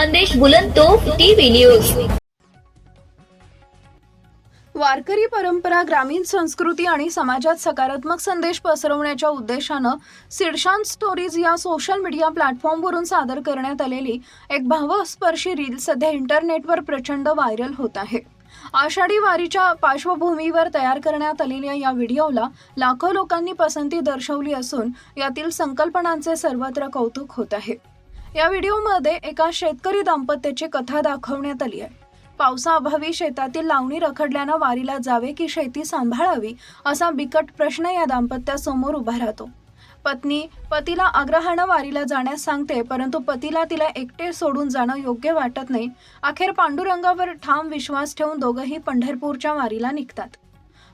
खानदेश बुलंदतोफ TV news. Warkari परंपरा, ग्रामीण संस्कृती आणि समाजात सकारात्मक संदेश पसरवण्याच्या उद्देशानं सिडशान स्टोरीज या सोशल मीडिया प्लॅटफॉर्मवरून सादर करण्यात आलेली एक भावस्पर्शी रील सध्या इंटरनेटवर प्रचंड व्हायरल होत आहे। आषाढी वारीच्या पार्श्वभूमीवर तयार करण्यात आलेल्या या व्हिडिओला लाखो लोकांनी पसंती दर्शवली असून यातील संकल्पनांचे सर्वत्र कौतुक होत आहे। या व्हिडिओमध्ये एका शेतकरी दाम्पत्याची कथा दाखवण्यात आली आहे। पावसाअभावी शेतातील लावणी रखडल्यानं वारीला जावे की शेती सांभाळावी असा बिकट प्रश्न या दाम्पत्यासमोर उभा राहतो। पत्नी पतीला आग्रहानं वारीला जाण्यास सांगते, परंतु पतीला तिला एकटे सोडून जाणं योग्य वाटत नाही। अखेर पांडुरंगावर ठाम विश्वास ठेवून दोघंही पंढरपूरच्या वारीला निघतात।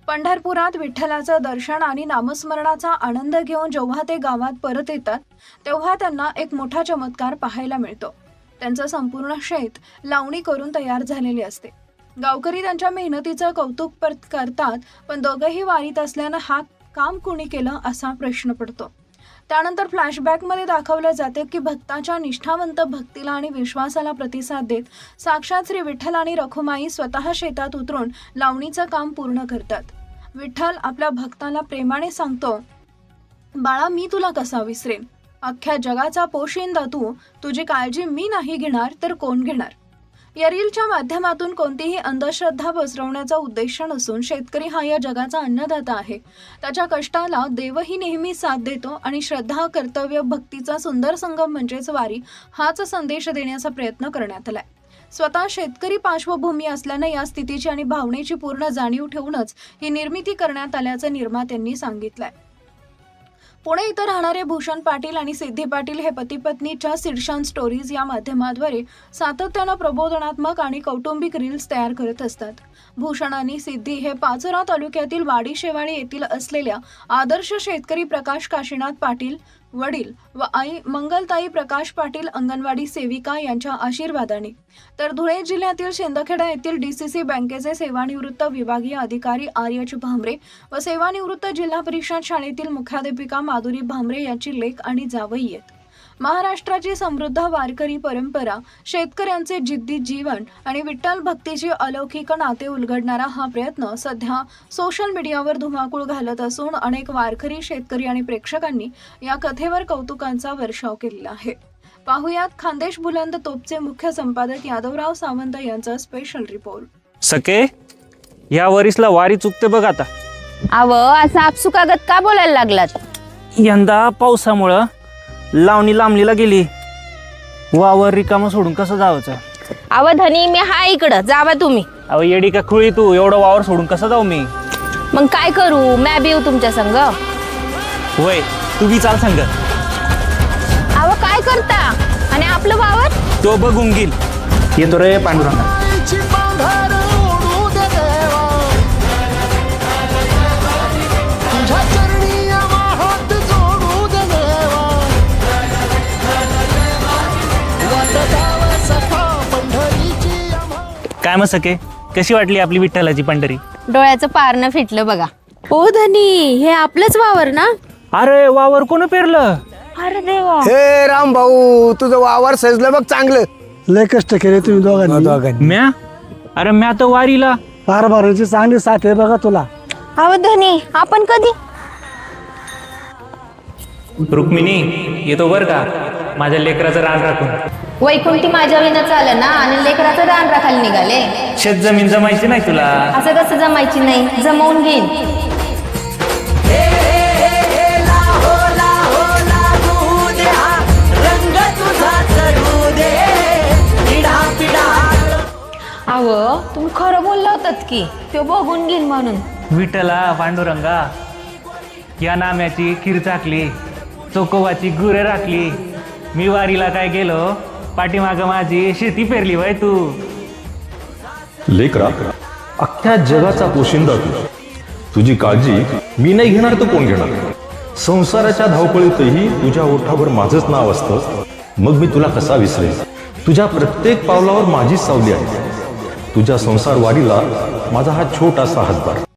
पंढरपुरात विठ्ठलाचं दर्शन आणि नामस्मरणाचा आनंद घेऊन जेव्हा ते गावात परत येतात तेव्हा त्यांना एक मोठा चमत्कार पाहायला मिळतो। त्यांचं संपूर्ण शेत लावणी करून तयार झालेले असते। गावकरी त्यांच्या मेहनतीचं कौतुक करतात, पण दोघंही वारीत असल्यानं हा काम कुणी केलं असा प्रश्न पडतो। त्यानंतर फ्लॅशबॅकमध्ये दाखवलं जाते की भक्ताच्या निष्ठावंत भक्तीला आणि विश्वासाला प्रतिसाद देत साक्षात श्री विठ्ठल आणि रखुमाई स्वतः शेतात उतरून लावणीचं काम पूर्ण करतात। विठ्ठल आपल्या भक्ताला प्रेमाने सांगतो, बाळा मी तुला कसा विसरेन, अख्ख्या जगाचा पोशिंदा तू, तुझी काळजी मी नाही घेणार तर कोण घेणार। या रीलच्या माध्यमातून कोणतीही अंधश्रद्धा पसरवण्याचा उद्देश नसून शेतकरी हा या जगाचा अन्नदाता आहे। त्याच्या कष्टाला देवही नेहमी साथ देतो आणि श्रद्धा, कर्तव्य, भक्तीचा सुंदर संगम म्हणजेच वारी हाच संदेश देण्याचा प्रयत्न करण्यात आलाय। स्वतः शेतकरी पार्श्वभूमी असल्याने या स्थितीची आणि भावनेची पूर्ण जाणीव ठेवूनच ही निर्मिती करण्यात आल्याचं निर्मात्यांनी सांगितलंय। पुणे इथं राहणारे भूषण पाटील आणि सिद्धी पाटील हे पती पत्नीच्या सिडशान स्टोरीज या माध्यमाद्वारे सातत्यानं प्रबोधनात्मक आणि कौटुंबिक रील्स तयार करत असतात। भूषण आणि सिद्धी हे पाचोरा तालुक्यातील वाडी शेवाळी येथील असलेल्या आदर्श शेतकरी प्रकाश काशीनाथ पाटील वडील व आई मंगलताई प्रकाश पाटील अंगणवाडी सेविका यांच्या आशीर्वादाने, तर धुळे जिल्ह्यातील शिंदखेडा येथील डीसीसी बँकेचे सेवानिवृत्त विभागीय अधिकारी आर्यच भामरे व सेवानिवृत्त जिल्हा परिषद शाळेतील मुख्याध्यापिका माधुरी भामरे यांची लेक आणि जावई आहेत। महाराष्ट्राची समृद्ध वारकरी परंपरा, शेतकऱ्यांचे जिद्दी जीवन आणि विठ्ठल भक्तीचे अलौकिक नाते उलगडणारा हा प्रयत्न सध्या सोशल मीडियावर धुमाकूळ घालत असून अनेक वारकरी, शेतकरी आणि प्रेक्षकांनी या कथेवर कौतुकांचा वर्षाव केलेला आहे। पाहुयात खानदेश बुलंदतोफचे मुख्य संपादक यादवराव सावंत यांचा स्पेशल रिपोर्ट। सके या वरीसला वारी चुकते बघ आता। असं आपसुकागत का बोलायला लागलात? यंदा पावसामुळं लावणी लांबलीला गेली, वावर रिकामं सोडून कसं जायचं? धनी मी हा इकडं, जावा तुम्ही। येडी का खुळी तू, एवढं वावर सोडून कसं जाऊ मी? मग काय करू, मॅ बी येऊ तुमच्या संग? होय तू बी चाल संग। काय करता आणि आपलं वावर तो बघून घेईल। येतो रे पांडुरंगा। काय मग सके, कशी वाटली आपली विठ्ठलाची पंढरी? डोळ्याचं पारणं फिटलं बघा। ओ धनी, हे आपलंच वावर ना? अरे वावर कोण पेरलं? अरे देवा, हे राम भाऊ, तुझं वावर सजलं बघ चांगलं। लय कष्ट केले तुम्ही दोघांनी। म्या? अरे म्या तर वारीला। कारभाराची चांगली साथ आहे बघा तुला। धनी आपण कधी? रुक्मिणी येतो बर का, माझ्या लेकराचं रान राखून। वैकुंठी माझ्या विना चालं ना, आणि लेकराचं रान राखायला निघाले। शेत जमीन जमायची नाही तुला? असं कसं जमायची नाही, जमवून घेईन। तुम्ही खरं बोलला होतात की तो बघून घेईन म्हणून। विठ्ठला पांडुरंगा या नाम्याची खीर चाकली, चोकोबाची गुरे राखली, मी वारीला काय गेलो, पाठीमाग माझी शेती पेरली वय तू। लेकरा, अख्ख्या जगाचा पोशिंदा तुझी काळजी मी नाही घेणार तर कोण घेणार? संसाराच्या धावपळीतही तुझ्या ओठावर माझंच नाव असतं, मग मी तुला कसा विसरेन? तुझ्या प्रत्येक पावलावर माझीच सावली आहे। तुझ्या संसार वारीला माझा हा छोटासा हातभार।